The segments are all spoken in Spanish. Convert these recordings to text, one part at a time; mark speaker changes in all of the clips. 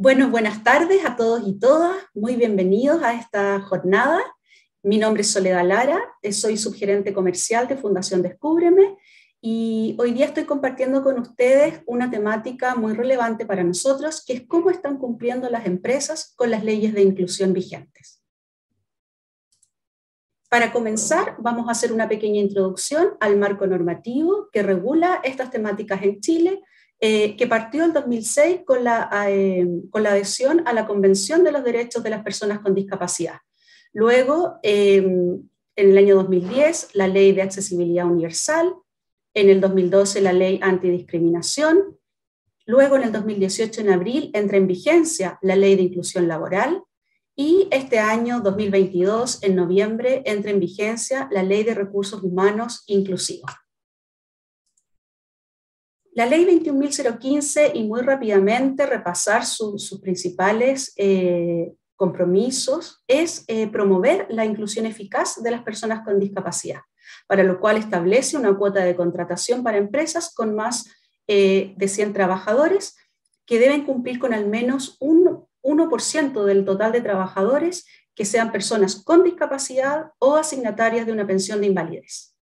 Speaker 1: Bueno, buenas tardes a todos y todas, muy bienvenidos a esta jornada. Mi nombre es Soledad Lara, soy subgerente comercial de Fundación Descúbreme y hoy día estoy compartiendo con ustedes una temática muy relevante para nosotros, que es cómo están cumpliendo las empresas con las leyes de inclusión vigentes. Para comenzar, vamos a hacer una pequeña introducción al marco normativo que regula estas temáticas en Chile, que partió en 2006 con la adhesión a la Convención de los Derechos de las Personas con Discapacidad. Luego, en el año 2010, la Ley de Accesibilidad Universal, en el 2012 la Ley Antidiscriminación, luego en el 2018, en abril, entra en vigencia la Ley de Inclusión Laboral, y este año, 2022, en noviembre, entra en vigencia la Ley de Recursos Humanos Inclusivos. La Ley 21.015, y muy rápidamente repasar sus principales compromisos, es promover la inclusión eficaz de las personas con discapacidad, para lo cual establece una cuota de contratación para empresas con más de 100 trabajadores, que deben cumplir con al menos un 1% del total de trabajadores que sean personas con discapacidad o asignatarias de una pensión de invalidez.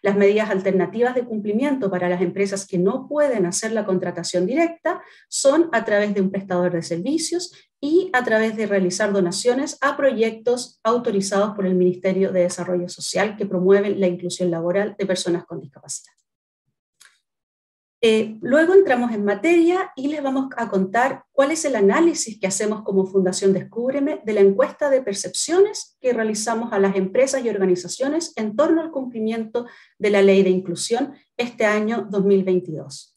Speaker 1: Las medidas alternativas de cumplimiento para las empresas que no pueden hacer la contratación directa son a través de un prestador de servicios y a través de realizar donaciones a proyectos autorizados por el Ministerio de Desarrollo Social que promueven la inclusión laboral de personas con discapacidad. Luego entramos en materia y les vamos a contar cuál es el análisis que hacemos como Fundación Descúbreme de la encuesta de percepciones que realizamos a las empresas y organizaciones en torno al cumplimiento de la Ley de Inclusión este año 2022.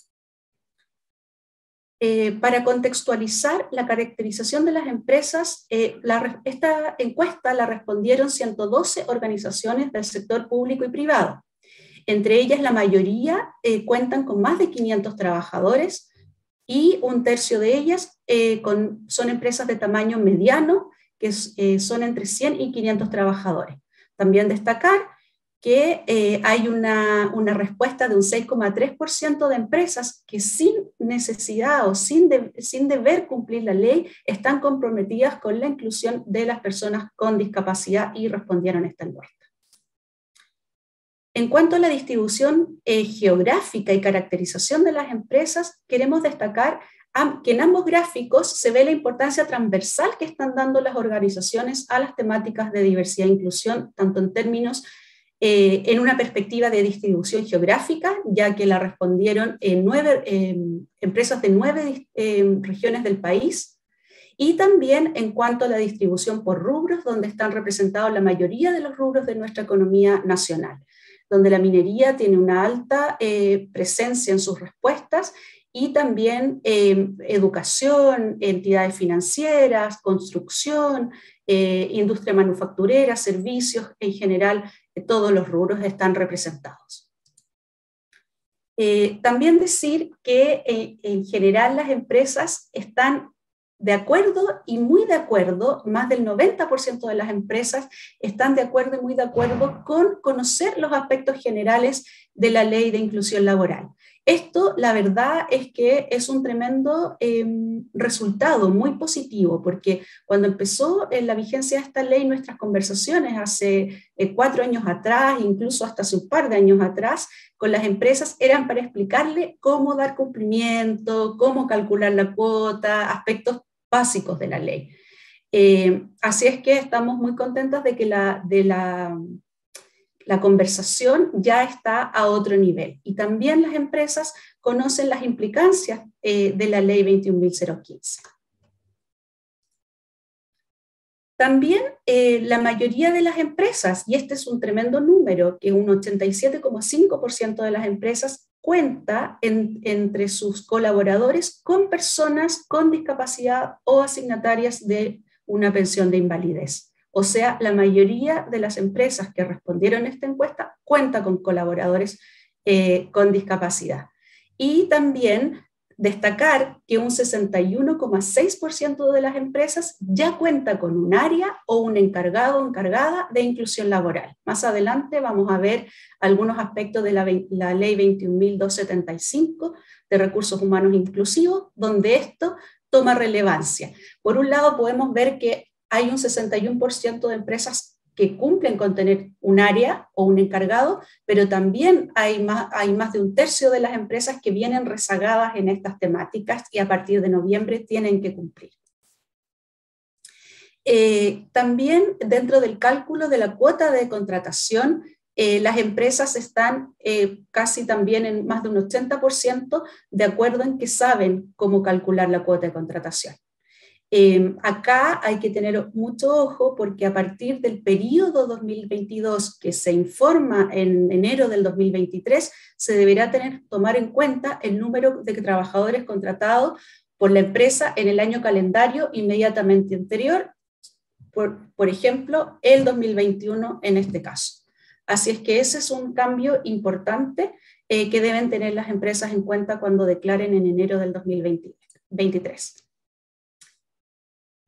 Speaker 1: Para contextualizar la caracterización de las empresas, esta encuesta la respondieron 112 organizaciones del sector público y privado. Entre ellas, la mayoría cuentan con más de 500 trabajadores y un tercio de ellas son empresas de tamaño mediano, que son entre 100 y 500 trabajadores. También destacar que hay una respuesta de un 6,3% de empresas que sin necesidad o sin deber cumplir la ley están comprometidas con la inclusión de las personas con discapacidad y respondieron a esta encuesta. En cuanto a la distribución geográfica y caracterización de las empresas, queremos destacar que en ambos gráficos se ve la importancia transversal que están dando las organizaciones a las temáticas de diversidad e inclusión, tanto en términos en una perspectiva de distribución geográfica, ya que la respondieron empresas de 9 regiones del país, y también en cuanto a la distribución por rubros, donde están representados la mayoría de los rubros de nuestra economía nacional, donde la minería tiene una alta presencia en sus respuestas, y también educación, entidades financieras, construcción, industria manufacturera, servicios, en general, todos los rubros están representados. También decir que en general las empresas están de acuerdo y muy de acuerdo, más del 90% de las empresas están de acuerdo y muy de acuerdo con conocer los aspectos generales de la Ley de Inclusión Laboral. Esto, la verdad, es que es un tremendo resultado muy positivo, porque cuando empezó la vigencia de esta ley, nuestras conversaciones hace 4 años atrás, incluso hasta hace un par de años atrás, con las empresas eran para explicarle cómo dar cumplimiento, cómo calcular la cuota, aspectos básicos de la ley. Así es que estamos muy contentos de que la conversación ya está a otro nivel. Y también las empresas conocen las implicancias de la ley 21.015. También la mayoría de las empresas, y este es un tremendo número, que un 87,5% de las empresas cuenta entre sus colaboradores con personas con discapacidad o asignatarias de una pensión de invalidez. O sea, la mayoría de las empresas que respondieron a esta encuesta cuenta con colaboradores con discapacidad. Y también destacar que un 61,6% de las empresas ya cuenta con un área o un encargado o encargada de inclusión laboral. Más adelante vamos a ver algunos aspectos de la Ley 21.275 de Recursos Humanos Inclusivos, donde esto toma relevancia. Por un lado, podemos ver que hay un 61% de empresas que cumplen con tener un área o un encargado, pero también hay más de un tercio de las empresas que vienen rezagadas en estas temáticas y a partir de noviembre tienen que cumplir. También dentro del cálculo de la cuota de contratación, las empresas están casi también en más de un 80% de acuerdo en que saben cómo calcular la cuota de contratación. Acá hay que tener mucho ojo porque a partir del periodo 2022 que se informa en enero del 2023, se deberá tomar en cuenta el número de trabajadores contratados por la empresa en el año calendario inmediatamente anterior, por ejemplo, el 2021 en este caso. Así es que ese es un cambio importante que deben tener las empresas en cuenta cuando declaren en enero del 2023.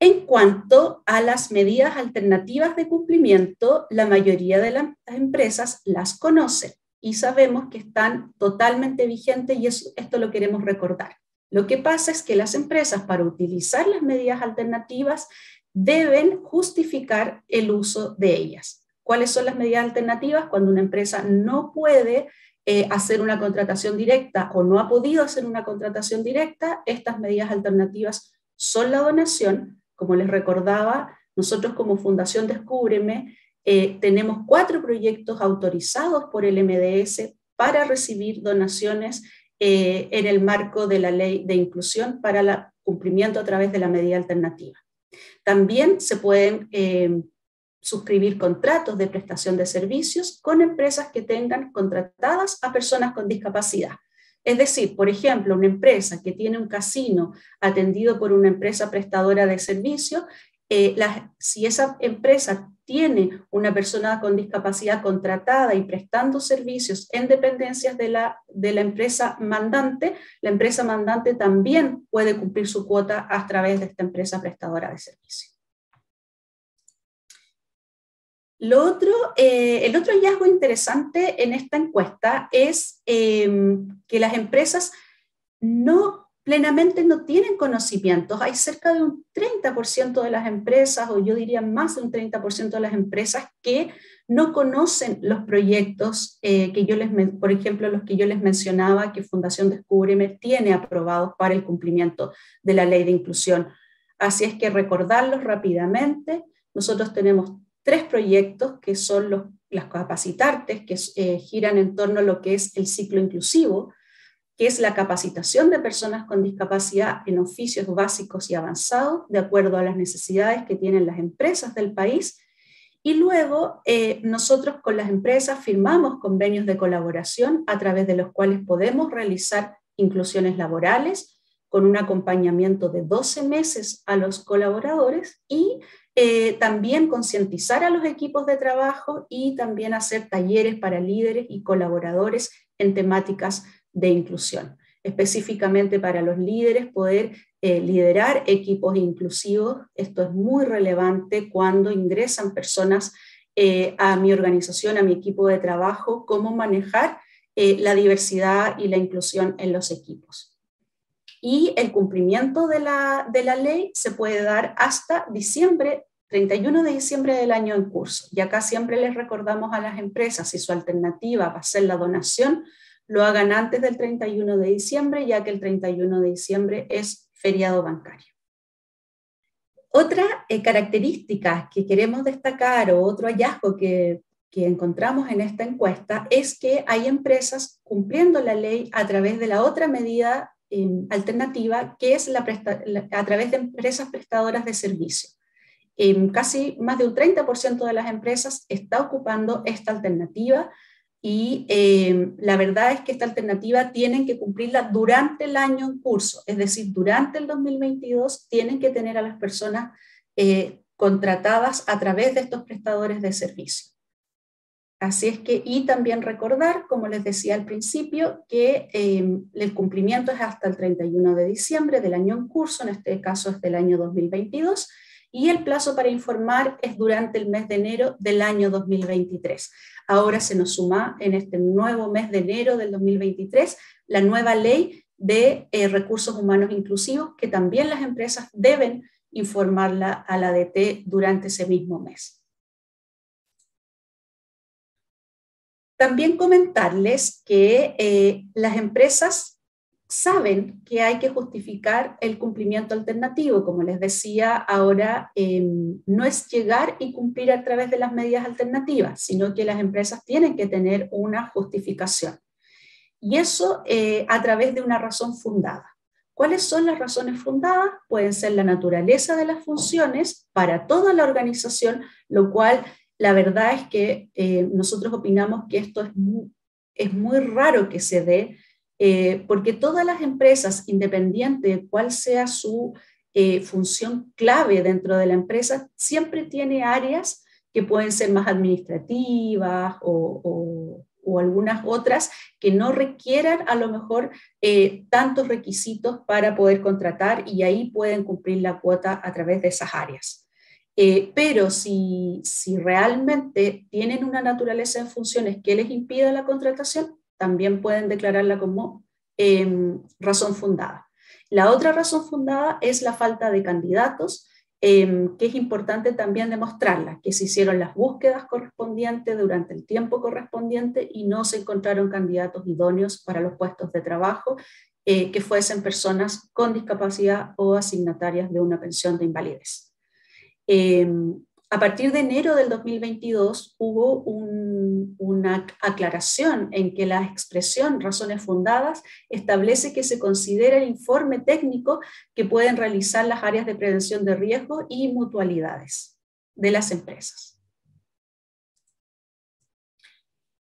Speaker 1: En cuanto a las medidas alternativas de cumplimiento, la mayoría de las empresas las conocen y sabemos que están totalmente vigentes y esto lo queremos recordar. Lo que pasa es que las empresas, para utilizar las medidas alternativas, deben justificar el uso de ellas. ¿Cuáles son las medidas alternativas? Cuando una empresa no puede hacer una contratación directa o no ha podido hacer una contratación directa, estas medidas alternativas son la donación. Como les recordaba, nosotros como Fundación Descúbreme tenemos 4 proyectos autorizados por el MDS para recibir donaciones en el marco de la Ley de Inclusión para el cumplimiento a través de la medida alternativa. También se pueden suscribir contratos de prestación de servicios con empresas que tengan contratadas a personas con discapacidad. Es decir, por ejemplo, una empresa que tiene un casino atendido por una empresa prestadora de servicios, si esa empresa tiene una persona con discapacidad contratada y prestando servicios en dependencias de la empresa mandante, la empresa mandante también puede cumplir su cuota a través de esta empresa prestadora de servicios. El otro hallazgo interesante en esta encuesta es que las empresas plenamente no tienen conocimientos. Hay cerca de un 30% de las empresas, o yo diría más de un 30% de las empresas que no conocen los proyectos por ejemplo, los que yo les mencionaba que Fundación Descúbreme tiene aprobados para el cumplimiento de la Ley de Inclusión. Así es que recordarlos rápidamente. Nosotros tenemos 3 proyectos que son las capacitantes que giran en torno a lo que es el ciclo inclusivo, que es la capacitación de personas con discapacidad en oficios básicos y avanzados, de acuerdo a las necesidades que tienen las empresas del país. Y luego nosotros con las empresas firmamos convenios de colaboración a través de los cuales podemos realizar inclusiones laborales con un acompañamiento de 12 meses a los colaboradores y también concientizar a los equipos de trabajo y también hacer talleres para líderes y colaboradores en temáticas de inclusión. Específicamente para los líderes, poder liderar equipos inclusivos. Esto es muy relevante cuando ingresan personas a mi organización, a mi equipo de trabajo, cómo manejar la diversidad y la inclusión en los equipos. Y el cumplimiento de la ley se puede dar hasta 31 de diciembre del año en curso. Y acá siempre les recordamos a las empresas, si su alternativa va a ser la donación, lo hagan antes del 31 de diciembre, ya que el 31 de diciembre es feriado bancario. Otra característica que queremos destacar o otro hallazgo que encontramos en esta encuesta es que hay empresas cumpliendo la ley a través de la otra medida alternativa, que es a través de empresas prestadoras de servicio. Casi más de un 30% de las empresas está ocupando esta alternativa y la verdad es que esta alternativa tienen que cumplirla durante el año en curso, es decir, durante el 2022 tienen que tener a las personas contratadas a través de estos prestadores de servicio. Así es que, y también recordar, como les decía al principio, que el cumplimiento es hasta el 31 de diciembre del año en curso, en este caso es del año 2022, y el plazo para informar es durante el mes de enero del año 2023. Ahora se nos suma en este nuevo mes de enero del 2023 la nueva ley de recursos humanos inclusivos, que también las empresas deben informarla a la ADT durante ese mismo mes. También comentarles que las empresas saben que hay que justificar el cumplimiento alternativo. Como les decía, ahora no es llegar y cumplir a través de las medidas alternativas, sino que las empresas tienen que tener una justificación. Y eso a través de una razón fundada. ¿Cuáles son las razones fundadas? Pueden ser la naturaleza de las funciones para toda la organización, lo cual la verdad es que nosotros opinamos que esto es muy raro que se dé, porque todas las empresas, independiente de cuál sea su función clave dentro de la empresa, siempre tiene áreas que pueden ser más administrativas o algunas otras que no requieran a lo mejor tantos requisitos para poder contratar, y ahí pueden cumplir la cuota a través de esas áreas. Pero si realmente tienen una naturaleza de funciones que les impida la contratación, también pueden declararla como razón fundada. La otra razón fundada es la falta de candidatos, que es importante también demostrarla, que se hicieron las búsquedas correspondientes durante el tiempo correspondiente y no se encontraron candidatos idóneos para los puestos de trabajo que fuesen personas con discapacidad o asignatarias de una pensión de invalidez. A partir de enero del 2022 hubo una aclaración en que la expresión razones fundadas establece que se considera el informe técnico que pueden realizar las áreas de prevención de riesgo y mutualidades de las empresas.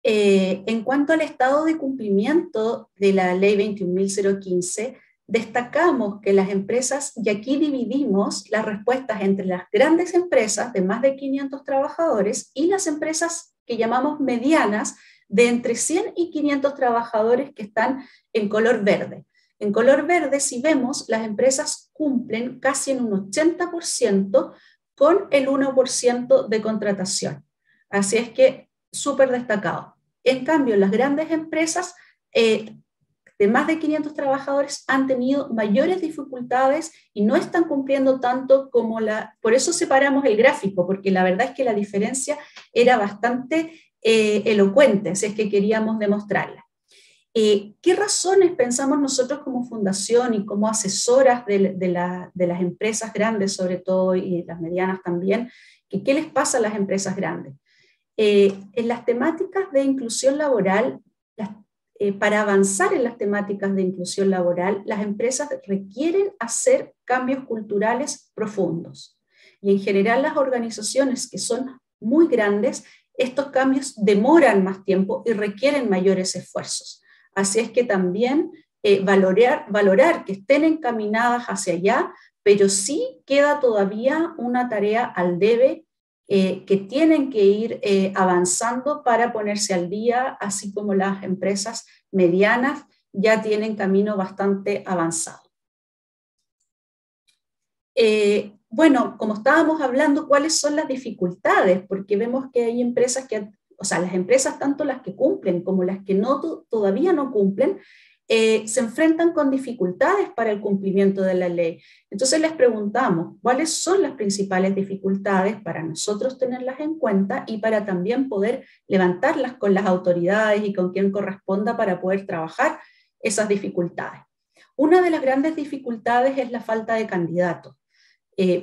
Speaker 1: En cuanto al estado de cumplimiento de la Ley 21.015, destacamos que las empresas, y aquí dividimos las respuestas entre las grandes empresas de más de 500 trabajadores y las empresas que llamamos medianas, de entre 100 y 500 trabajadores, que están en color verde. En color verde, si vemos, las empresas cumplen casi en un 80% con el 1% de contratación. Así es que súper destacado. En cambio, las grandes empresas de más de 500 trabajadores han tenido mayores dificultades y no están cumpliendo tanto como por eso separamos el gráfico, porque la verdad es que la diferencia era bastante elocuente, si es que queríamos demostrarla. ¿Qué razones pensamos nosotros como fundación y como asesoras de las empresas grandes, sobre todo, y las medianas también, qué les pasa a las empresas grandes? En las temáticas de inclusión laboral, para avanzar en las temáticas de inclusión laboral, las empresas requieren hacer cambios culturales profundos. Y en general las organizaciones que son muy grandes, estos cambios demoran más tiempo y requieren mayores esfuerzos. Así es que también valorar que estén encaminadas hacia allá, pero sí queda todavía una tarea al debe que tienen que ir avanzando para ponerse al día, así como las empresas medianas ya tienen camino bastante avanzado. Bueno, como estábamos hablando, ¿cuáles son las dificultades? Porque vemos que hay empresas o sea, las empresas, tanto las que cumplen como las que todavía no cumplen, se enfrentan con dificultades para el cumplimiento de la ley. Entonces les preguntamos, ¿cuáles son las principales dificultades para nosotros tenerlas en cuenta y para también poder levantarlas con las autoridades y con quien corresponda para poder trabajar esas dificultades? Una de las grandes dificultades es la falta de candidatos.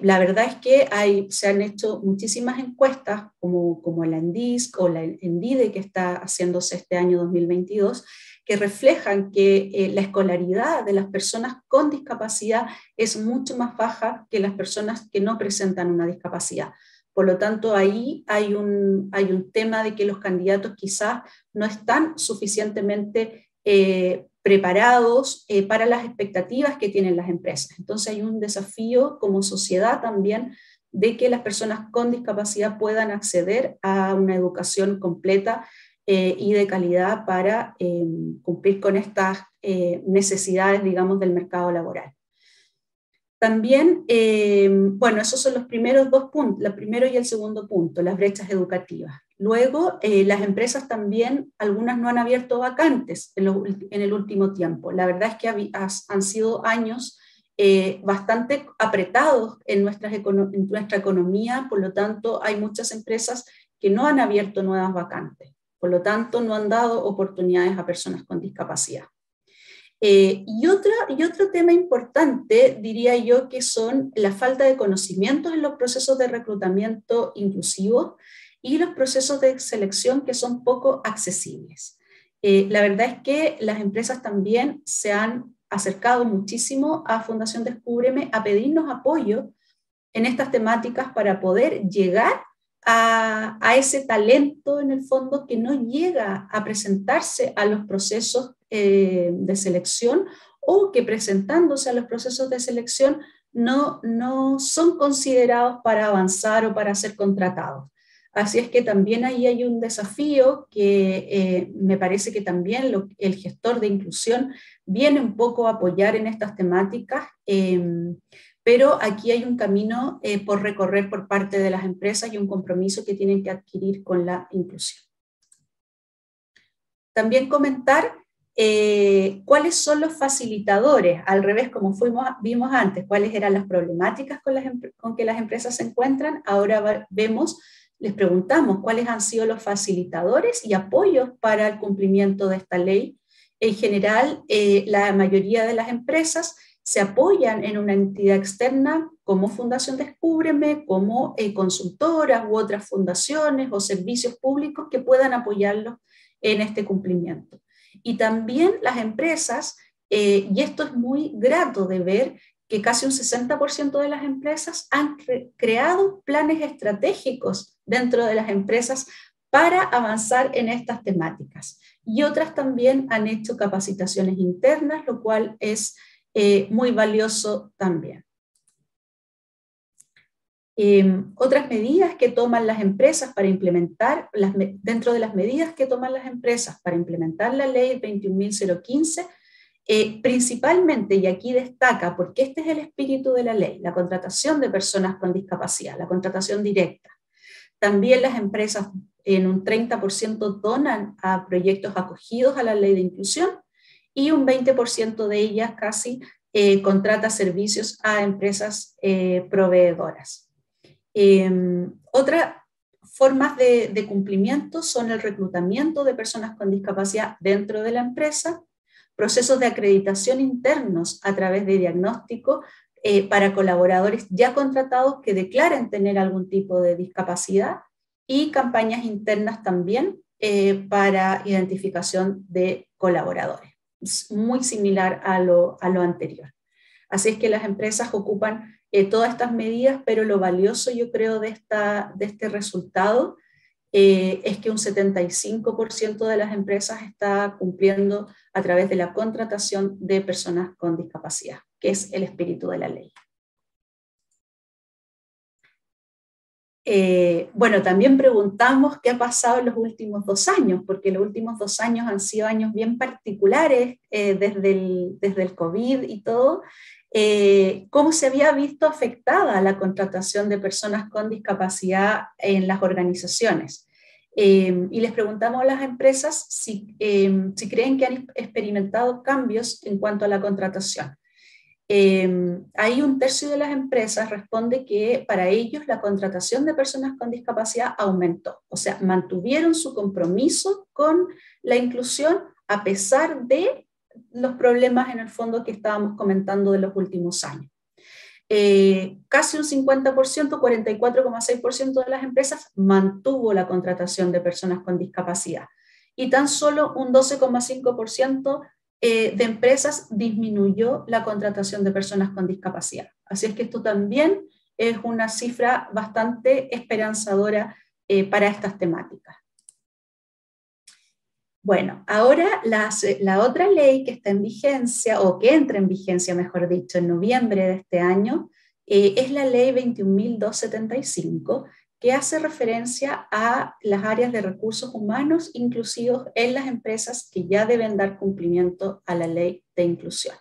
Speaker 1: La verdad es que se han hecho muchísimas encuestas, como la ENDISC o la ENDIDE, que está haciéndose este año 2022, que reflejan que la escolaridad de las personas con discapacidad es mucho más baja que las personas que no presentan una discapacidad. Por lo tanto, ahí hay un tema de que los candidatos quizás no están suficientemente preparados para las expectativas que tienen las empresas. Entonces hay un desafío como sociedad también de que las personas con discapacidad puedan acceder a una educación completa y de calidad para cumplir con estas necesidades, digamos, del mercado laboral. También, bueno, esos son los primeros dos puntos, el primero y el segundo punto, las brechas educativas. Luego, las empresas también, algunas no han abierto vacantes en el último tiempo. La verdad es que han sido años bastante apretados en nuestra economía, por lo tanto, hay muchas empresas que no han abierto nuevas vacantes, por lo tanto, no han dado oportunidades a personas con discapacidad. Y otro tema importante, diría yo, que son la falta de conocimientos en los procesos de reclutamiento inclusivos y los procesos de selección que son poco accesibles. La verdad es que las empresas también se han acercado muchísimo a Fundación Descúbreme a pedirnos apoyo en estas temáticas para poder llegar a ese talento en el fondo que no llega a presentarse a los procesos de selección o que presentándose a los procesos de selección no son considerados para avanzar o para ser contratados. Así es que también ahí hay un desafío que me parece que también el gestor de inclusión viene un poco a apoyar en estas temáticas, pero aquí hay un camino por recorrer por parte de las empresas y un compromiso que tienen que adquirir con la inclusión. También comentar cuáles son los facilitadores, al revés como vimos antes, cuáles eran las problemáticas con que las empresas se encuentran, ahora les preguntamos cuáles han sido los facilitadores y apoyos para el cumplimiento de esta ley. En general, la mayoría de las empresas se apoyan en una entidad externa como Fundación Descúbreme, como consultoras u otras fundaciones o servicios públicos que puedan apoyarlos en este cumplimiento. Y también las empresas, y esto es muy grato de ver, que casi un 60% de las empresas han creado planes estratégicos dentro de las empresas para avanzar en estas temáticas. Y otras también han hecho capacitaciones internas, lo cual es muy valioso también. Otras medidas que toman las empresas para implementar, dentro de las medidas que toman las empresas para implementar la ley 21.015, principalmente, y aquí destaca, porque este es el espíritu de la ley, la contratación de personas con discapacidad, la contratación directa. También las empresas en un 30% donan a proyectos acogidos a la ley de inclusión y un 20% de ellas casi contrata servicios a empresas proveedoras. Otras formas de cumplimiento son el reclutamiento de personas con discapacidad dentro de la empresa, procesos de acreditación internos a través de diagnóstico para colaboradores ya contratados que declaren tener algún tipo de discapacidad y campañas internas también para identificación de colaboradores. Es muy similar a lo anterior. Así es que las empresas ocupan todas estas medidas, pero lo valioso yo creo de este resultado es que un 75% de las empresas está cumpliendo a través de la contratación de personas con discapacidad, que es el espíritu de la ley. Bueno, también preguntamos qué ha pasado en los últimos 2 años, porque los últimos 2 años han sido años bien particulares desde el COVID y todo. Cómo se había visto afectada la contratación de personas con discapacidad en las organizaciones. Y les preguntamos a las empresas si creen que han experimentado cambios en cuanto a la contratación. Ahí un tercio de las empresas responde que para ellos la contratación de personas con discapacidad aumentó, o sea, mantuvieron su compromiso con la inclusión a pesar de los problemas en el fondo que estábamos comentando de los últimos años. Casi un 50%, 44,6% de las empresas mantuvo la contratación de personas con discapacidad y tan solo un 12,5% de empresas disminuyó la contratación de personas con discapacidad. Así es que esto también es una cifra bastante esperanzadora para estas temáticas. Bueno, ahora la otra ley que está en vigencia, o que entra en vigencia, mejor dicho, en noviembre de este año, es la ley 21.275, que hace referencia a las áreas de recursos humanos inclusivos en las empresas que ya deben dar cumplimiento a la ley de inclusión.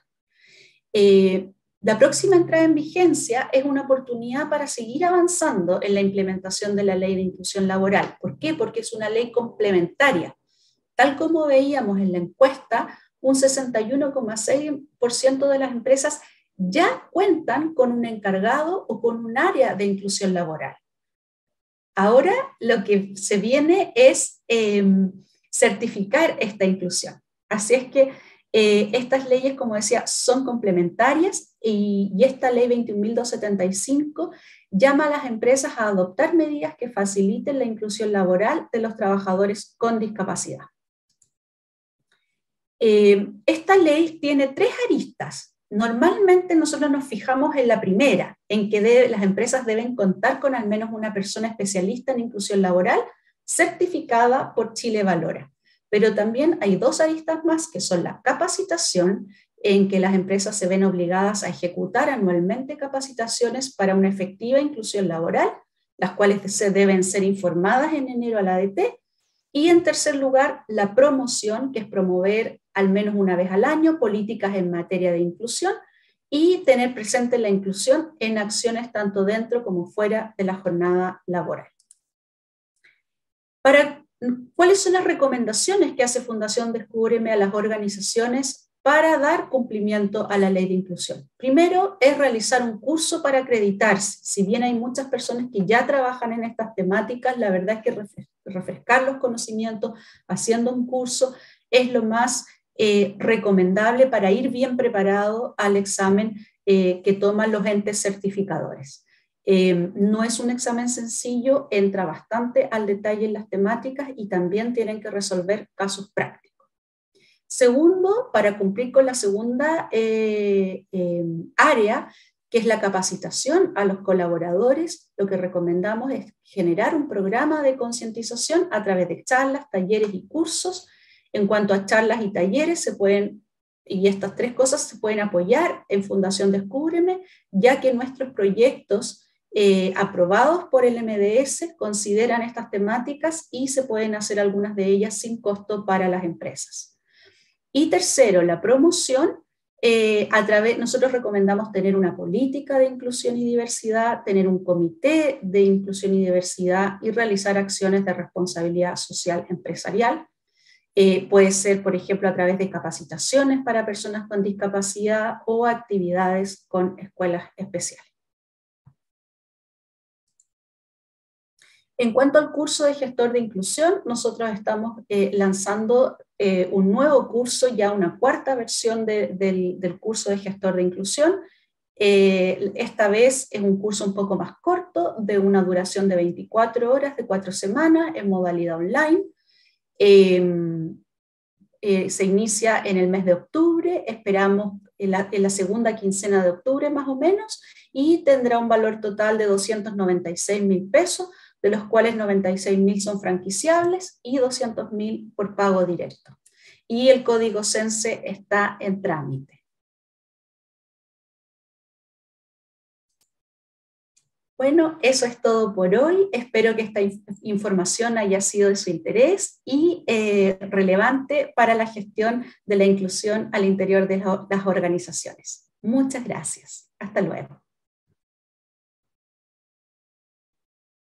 Speaker 1: La próxima entrada en vigencia es una oportunidad para seguir avanzando en la implementación de la Ley de Inclusión Laboral. ¿Por qué? Porque es una ley complementaria. Tal como veíamos en la encuesta, un 61,6% de las empresas ya cuentan con un encargado o con un área de inclusión laboral. Ahora lo que se viene es certificar esta inclusión. Así es que estas leyes, como decía, son complementarias y esta ley 21.275 llama a las empresas a adoptar medidas que faciliten la inclusión laboral de los trabajadores con discapacidad. Esta ley tiene 3 aristas. Normalmente nosotros nos fijamos en la primera, en que las empresas deben contar con al menos una persona especialista en inclusión laboral certificada por Chile Valora. Pero también hay 2 aristas más, que son la capacitación, en que las empresas se ven obligadas a ejecutar anualmente capacitaciones para una efectiva inclusión laboral, las cuales deben ser informadas en enero a la ADT. Y en tercer lugar, la promoción, que es promover al menos una vez al año políticas en materia de inclusión y tener presente la inclusión en acciones tanto dentro como fuera de la jornada laboral. ¿Cuáles son las recomendaciones que hace Fundación Descúbreme a las organizaciones para dar cumplimiento a la ley de inclusión? Primero es realizar un curso para acreditarse. Si bien hay muchas personas que ya trabajan en estas temáticas, la verdad es que refrescar los conocimientos haciendo un curso es lo más recomendable para ir bien preparado al examen que toman los entes certificadores. No es un examen sencillo, entra bastante al detalle en las temáticas y también tienen que resolver casos prácticos. Segundo, para cumplir con la segunda área, que es la capacitación a los colaboradores, lo que recomendamos es generar un programa de concientización a través de charlas, talleres y cursos. En cuanto a charlas y talleres, y estas 3 cosas se pueden apoyar en Fundación Descúbreme, ya que nuestros proyectos aprobados por el MDS consideran estas temáticas y se pueden hacer algunas de ellas sin costo para las empresas. Y tercero, la promoción. Nosotros recomendamos tener una política de inclusión y diversidad, tener un comité de inclusión y diversidad y realizar acciones de responsabilidad social empresarial. Puede ser, por ejemplo, a través de capacitaciones para personas con discapacidad o actividades con escuelas especiales. En cuanto al curso de gestor de inclusión, nosotros estamos lanzando un nuevo curso, ya una 4ª versión del curso de gestor de inclusión. Esta vez es un curso un poco más corto, de una duración de 24 horas, de 4 semanas, en modalidad online. Se inicia en el mes de octubre, esperamos en la segunda quincena de octubre más o menos, y tendrá un valor total de 296.000 pesos, de los cuales 96.000 son franquiciables y 200.000 por pago directo. Y el código CENSE está en trámite. Bueno, eso es todo por hoy. Espero que esta información haya sido de su interés y relevante para la gestión de la inclusión al interior de las organizaciones. Muchas gracias. Hasta luego.